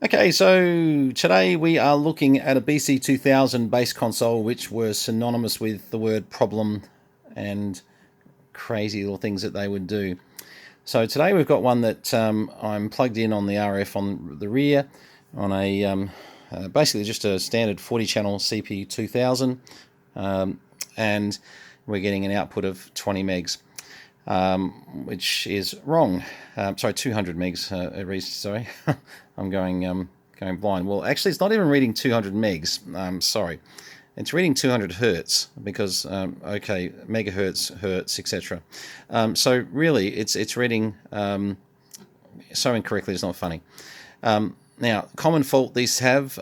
Okay, so today we are looking at a BC2000 base console, which were synonymous with the word problem and crazy little things that they would do. So today we've got one that I'm plugged in on the RF on the rear on a basically just a standard 40-channel CPI 2000, and we're getting an output of 20 megs. Which is wrong. Sorry, 200 megs. Sorry, I'm going blind. Well, actually, it's not even reading 200 megs. Sorry, it's reading 200 hertz because okay, megahertz, hertz, etc. So really, it's reading so incorrectly. It's not funny. Now, common fault these have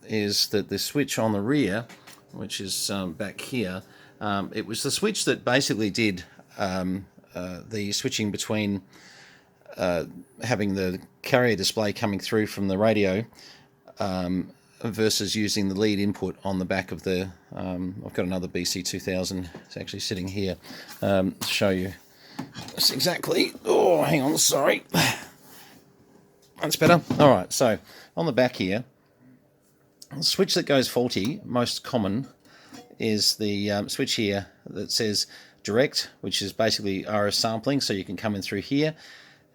is that the switch on the rear, which is back here, it was the switch that basically did the switching between having the carrier display coming through from the radio versus using the lead input on the back of the I've got another BC2000. It's actually sitting here to show you this exactly. Oh, hang on, sorry. That's better. All right, so on the back here, the switch that goes faulty, most common, is the switch here that says direct, which is basically RF sampling, so you can come in through here,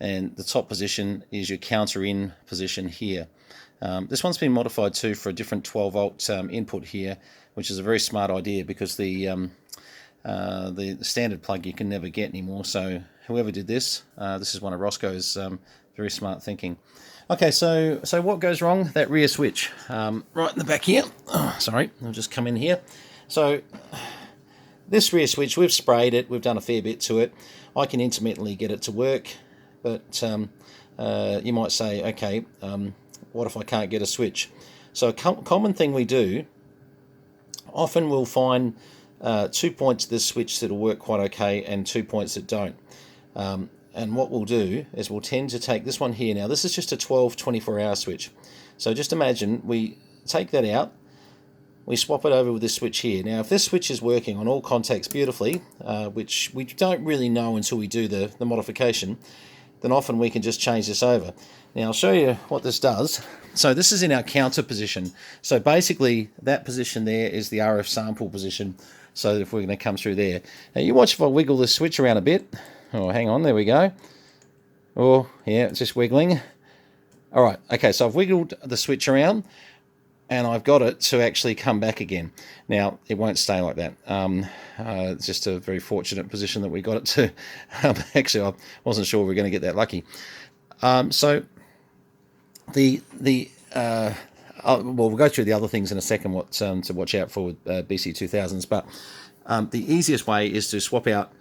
and the top position is your counter in position here. This one's been modified too for a different 12 volt input here, which is a very smart idea because the standard plug you can never get anymore. So whoever did this, this is one of Roscoe's very smart thinking. Okay, so what goes wrong? That rear switch, right in the back here. Oh, sorry, I'll just come in here. So this rear switch, we've sprayed it, we've done a fair bit to it. I can intermittently get it to work, but you might say, okay, what if I can't get a switch? So a common thing we do, often we'll find 2 points of this switch that'll work quite okay and 2 points that don't. And what we'll do is we'll tend to take this one here. Now this is just a 24-hour switch. So just imagine we take that out, we swap it over with this switch here. Now if this switch is working on all contacts beautifully, which we don't really know until we do the modification, then often we can just change this over. Now I'll show you what this does. So this is in our counter position. So basically that position there is the RF sample position. So if we're going to come through there. Now you watch if I wiggle this switch around a bit. Oh, hang on, there we go. Oh, yeah, it's just wiggling. All right, okay, so I've wiggled the switch around and I've got it to actually come back again. Now, it won't stay like that. It's just a very fortunate position that we got it to. Actually, I wasn't sure we were going to get that lucky. So well, we'll go through the other things in a second, what to watch out for with BC2000s, but the easiest way is to swap out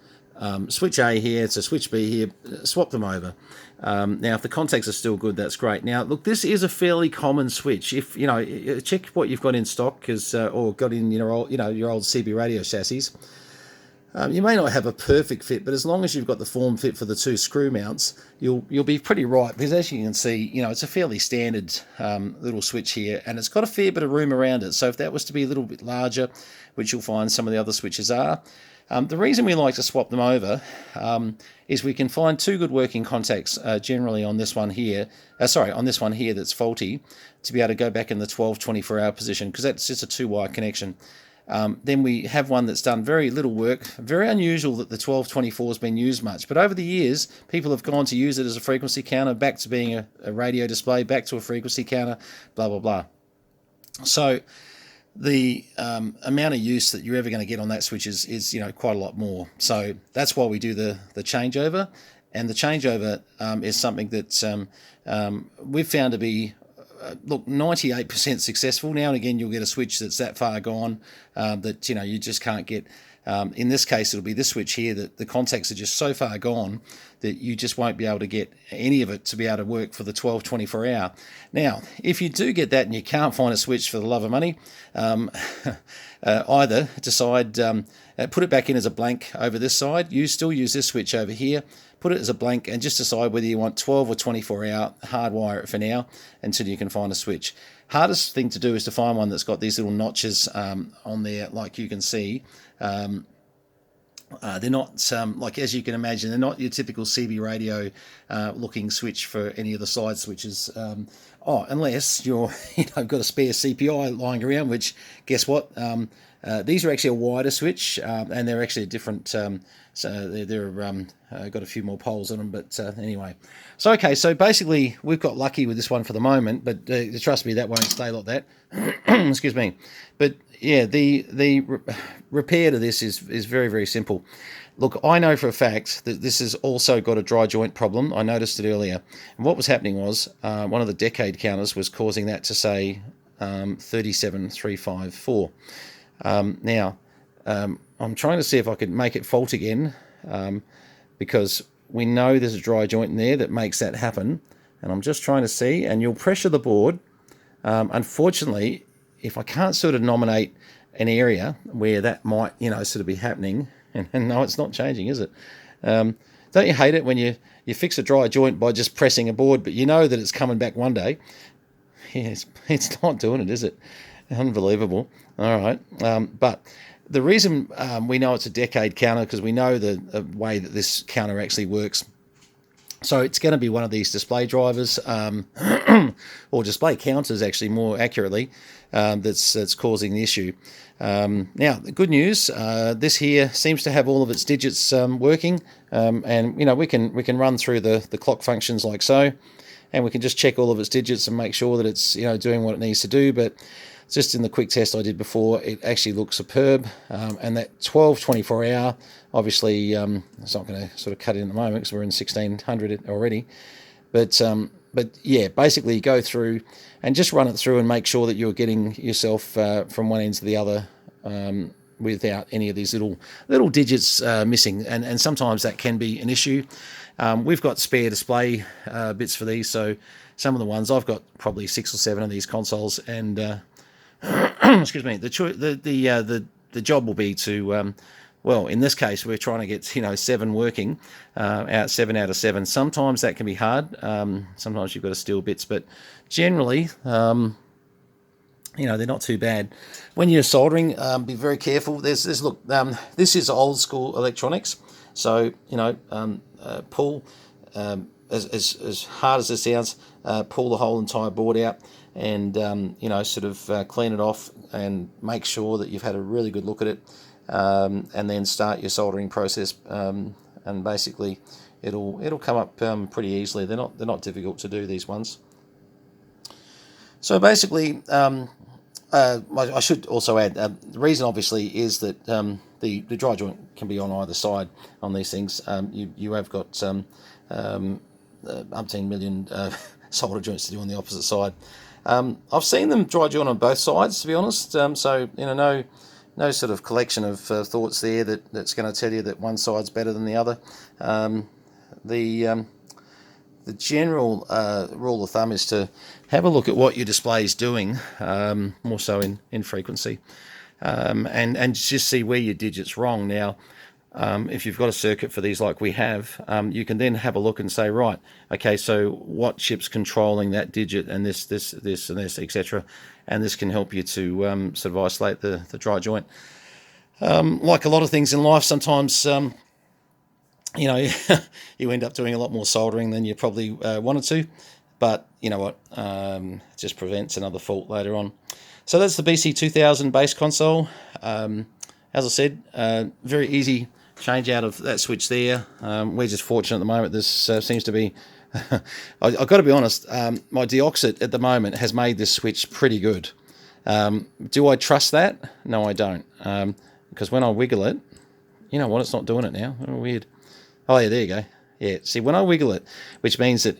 switch A here to switch B here, swap them over. Now, if the contacts are still good, that's great. Now, look, this is a fairly common switch. If you know, check what you've got in stock, because or got in your old, your old CB radio chassis. You may not have a perfect fit, but as long as you've got the form fit for the two screw mounts, you'll be pretty right. Because as you can see, it's a fairly standard little switch here, and it's got a fair bit of room around it. So if that was to be a little bit larger, which you'll find some of the other switches are. The reason we like to swap them over is we can find two good working contacts generally on this one here, on this one here that's faulty, to be able to go back in the 24-hour position, because that's just a two-wire connection. Then we have one that's done very little work. Very unusual that the 1224 has been used much, but over the years people have gone to use it as a frequency counter, back to being a radio display, back to a frequency counter, blah blah blah. So the amount of use that you're ever going to get on that switch is quite a lot more. So that's why we do the changeover, and the changeover is something that we've found to be look, 98% successful. Now and again you'll get a switch that's that far gone that you just can't get. In this case it'll be this switch here that the contacts are just so far gone that you just won't be able to get any of it to be able to work for the 24-hour. Now, if you do get that and you can't find a switch for the love of money, either decide, put it back in as a blank over this side, you still use this switch over here, put it as a blank and just decide whether you want 12 or 24-hour, hardwire it for now until you can find a switch. Hardest thing to do is to find one that's got these little notches on there, like you can see. They're not, like, as you can imagine, they're not your typical CB radio looking switch for any of the side switches. Unless you're, got a spare CPI lying around, which, guess what? These are actually a wider switch, and they're actually a different, so they're got a few more poles on them, but anyway. So, okay, so basically we've got lucky with this one for the moment, but trust me, that won't stay like that. Excuse me. But yeah, the repair to this is very, very simple. Look, I know for a fact that this has also got a dry joint problem. I noticed it earlier. And what was happening was one of the decade counters was causing that to say 37354. Now, I'm trying to see if I could make it fault again, because we know there's a dry joint in there that makes that happen. And I'm just trying to see, and you'll pressure the board. Unfortunately, if I can't sort of nominate an area where that might, sort of be happening, and no, it's not changing, is it? Don't you hate it when you fix a dry joint by just pressing a board, but you know that it's coming back one day? Yeah, it's not doing it, is it? Unbelievable. All right. But the reason we know it's a decade counter, because we know the way that this counter actually works. So it's going to be one of these display drivers, or display counters, actually, more accurately, that's causing the issue. Now, the good news, this here seems to have all of its digits working, and we can run through the clock functions like so, and we can just check all of its digits and make sure that it's doing what it needs to do. But just in the quick test I did before, it actually looks superb, and that 12/24 hour, obviously, it's not going to sort of cut in at the moment because we're in 1600 already. But yeah, basically go through and just run it through and make sure that you're getting yourself from one end to the other without any of these little digits missing. And sometimes that can be an issue. We've got spare display bits for these, so some of the ones I've got probably 6 or 7 of these consoles, and excuse me, the job will be to well, in this case, we're trying to get 7 working, 7 out of 7. Sometimes that can be hard. Sometimes you've got to steal bits, but generally, they're not too bad. When you're soldering, be very careful. There's look. This is old school electronics, so pull as hard as it sounds. Pull the whole entire board out, and sort of clean it off, and make sure that you've had a really good look at it. And then start your soldering process, and basically it'll come up pretty easily. They're not difficult to do, these ones. So basically, I should also add, the reason obviously is that the dry joint can be on either side on these things. You have got umpteen million solder joints to do on the opposite side. I've seen them dry joint on both sides, to be honest. So no sort of collection of thoughts there that's going to tell you that one side's better than the other. The general rule of thumb is to have a look at what your display is doing, more so in frequency, and just see where your digit's wrong. Now, if you've got a circuit for these like we have, you can then have a look and say, right, okay, so what chip's controlling that digit, and this, and this, etc. And this can help you to sort of isolate the dry joint. Like a lot of things in life, sometimes you end up doing a lot more soldering than you probably wanted to, but you know what, it just prevents another fault later on. So that's the BC2000 base console. As I said, very easy change out of that switch there. We're just fortunate at the moment. This seems to be I've got to be honest, my Deoxit at the moment has made this switch pretty good. Do I trust that? No, I don't, because when I wiggle it, you know what, it's not doing it now. Oh, weird. Oh yeah, there you go. Yeah, see, when I wiggle it, which means that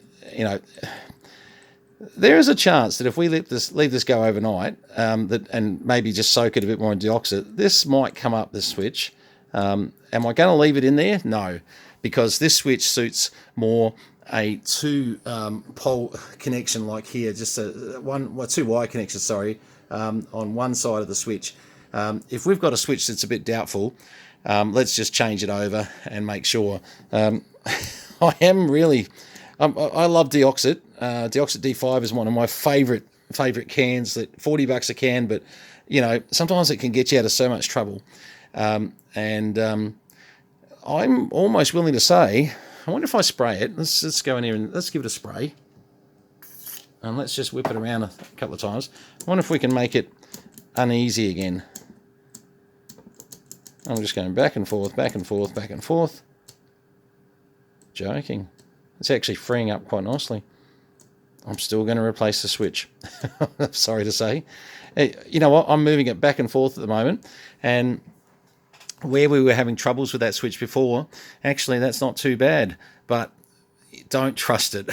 there is a chance that if we leave this go overnight, and maybe just soak it a bit more in Deoxit, this might come up, this switch. Am I going to leave it in there? No, because this switch suits more a 2 pole connection like here, just a 2 wire connection, sorry, on one side of the switch. If we've got a switch that's a bit doubtful, let's just change it over and make sure. I am really, I love Deoxit. Deoxit D5 is one of my favorite cans. That $40 a can, but sometimes it can get you out of so much trouble. I'm almost willing to say, I wonder if I spray it. Let's go in here and let's give it a spray. And let's just whip it around a couple of times. I wonder if we can make it uneasy again. I'm just going back and forth, back and forth, back and forth. Joking. It's actually freeing up quite nicely. I'm still going to replace the switch. I'm sorry to say. You know what? I'm moving it back and forth at the moment. And where we were having troubles with that switch before, actually that's not too bad. But don't trust it.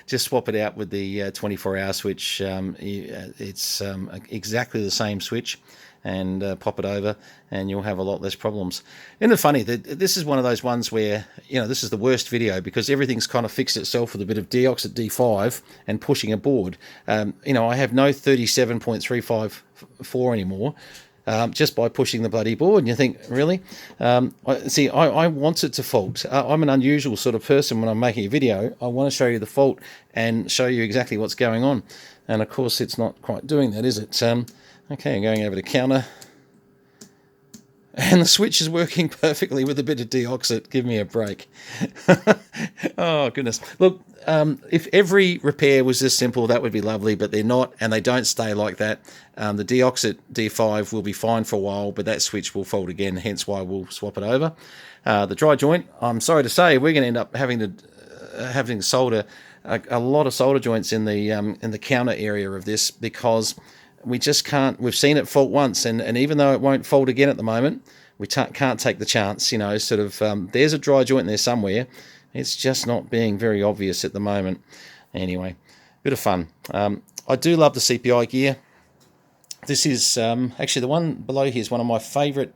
Just swap it out with the 24-hour switch. It's exactly the same switch, and pop it over, and you'll have a lot less problems. Isn't it funny that this is one of those ones where, you know, this is the worst video because everything's kind of fixed itself with a bit of deoxit D5 and pushing a board. You know, I have no 37.354 anymore. Just by pushing the bloody board, and you think, really? See, I want it to fault. I'm an unusual sort of person when I'm making a video. I want to show you the fault and show you exactly what's going on. And of course, it's not quite doing that, is it? Okay, I'm going over to counter. And the switch is working perfectly with a bit of deoxit. Give me a break. Oh, goodness. Look, if every repair was this simple, that would be lovely, but they're not, and they don't stay like that. The deoxit D5 will be fine for a while, but that switch will fault again, hence why we'll swap it over. The dry joint, I'm sorry to say, we're going to end up having to solder a lot of solder joints in the counter area of this, because we just can't. We've seen it fault once, and even though it won't fault again at the moment, we can't take the chance. You know, sort of. There's a dry joint there somewhere. It's just not being very obvious at the moment. Anyway, bit of fun. I do love the CPI gear. This is actually the one below here is one of my favourite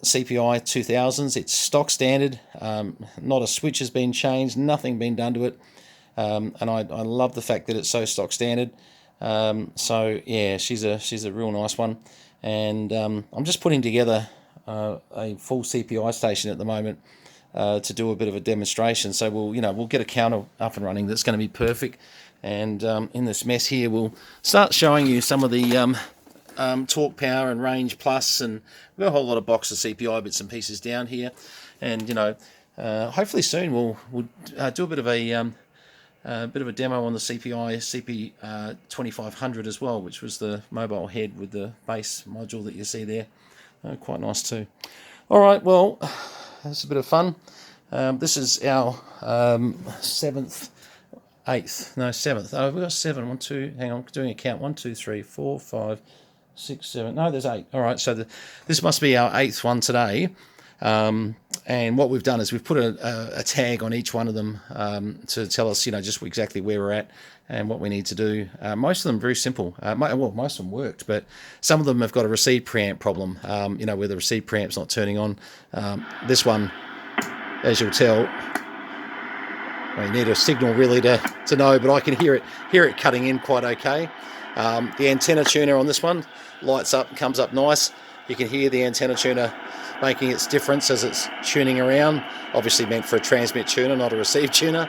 CPI 2000s. It's stock standard. Not a switch has been changed. Nothing been done to it. And I love the fact that it's so stock standard. So yeah, she's a real nice one, and I'm just putting together a full CPI station at the moment to do a bit of a demonstration. So we'll get a counter up and running that's going to be perfect, and in this mess here we'll start showing you some of the torque power and range plus, and we've got a whole lot of box of CPI bits and pieces down here, and hopefully soon we'll do a bit of a demo on the CP 2500 as well, which was the mobile head with the base module that you see there. Quite nice too. All right, well, that's a bit of fun. This is our 7th. Oh, we've got 7. 1, 2. Hang on, doing a count. 1, 2, 3, 4, 5, 6, 7. No, there's 8. All right, so this must be our 8th one today. And what we've done is we've put a tag on each one of them to tell us, just exactly where we're at and what we need to do. Most of them very simple. Most of them worked, but some of them have got a receive preamp problem, where the receive preamp's not turning on. This one, as you'll tell, you need a signal really to know, but I can hear it cutting in quite okay. The antenna tuner on this one lights up, comes up nice. You can hear the antenna tuner making its difference as it's tuning around. Obviously meant for a transmit tuner, not a receive tuner.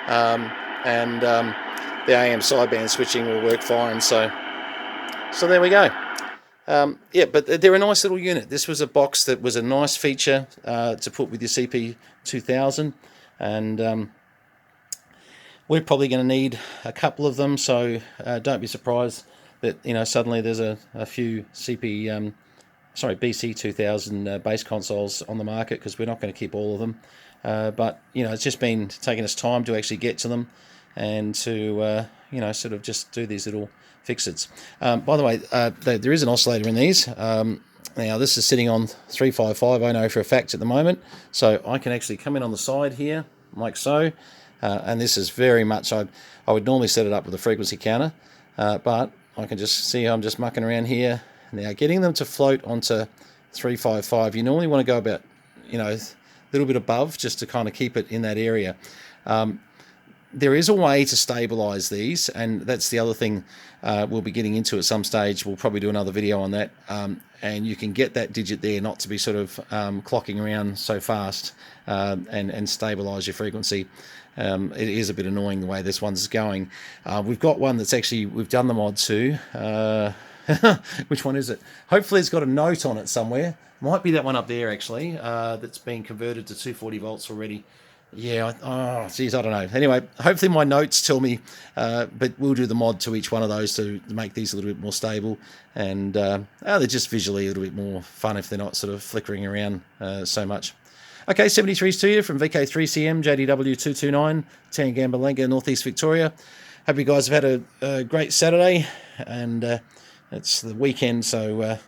And the AM sideband switching will work fine. So there we go. But they're a nice little unit. This was a box that was a nice feature to put with your CP 2000, and we're probably going to need a couple of them. So don't be surprised that suddenly there's a few BC2000 base consoles on the market, because we're not going to keep all of them. But it's just been taking us time to actually get to them, and to sort of just do these little fixes. By the way, there is an oscillator in these. Now this is sitting on 355. I know for a fact at the moment, so I can actually come in on the side here like so, and this is very much. I would normally set it up with a frequency counter, but I can just see I'm just mucking around here. Now, getting them to float onto 355, you normally want to go about, a little bit above, just to kind of keep it in that area. There is a way to stabilize these, and that's the other thing we'll be getting into at some stage. We'll probably do another video on that, and you can get that digit there not to be sort of clocking around so fast, and stabilize your frequency. It is a bit annoying the way this one's going. We've got one that's actually, we've done the mod to. Which one is it? Hopefully it's got a note on it somewhere. Might be that one up there, actually, that's been converted to 240 volts already. Yeah, geez, I don't know. Anyway, hopefully my notes tell me, but we'll do the mod to each one of those to make these a little bit more stable. And they're just visually a little bit more fun if they're not sort of flickering around so much. Okay, 73s to you from VK3CM, JDW229, Tangambalenga, Northeast Victoria. Hope you guys have had a great Saturday, and it's the weekend, so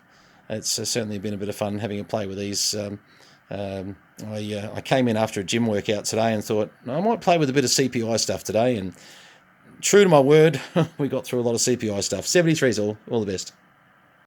it's certainly been a bit of fun having a play with these. I came in after a gym workout today and thought, I might play with a bit of CPI stuff today, and true to my word, we got through a lot of CPI stuff. 73s all the best.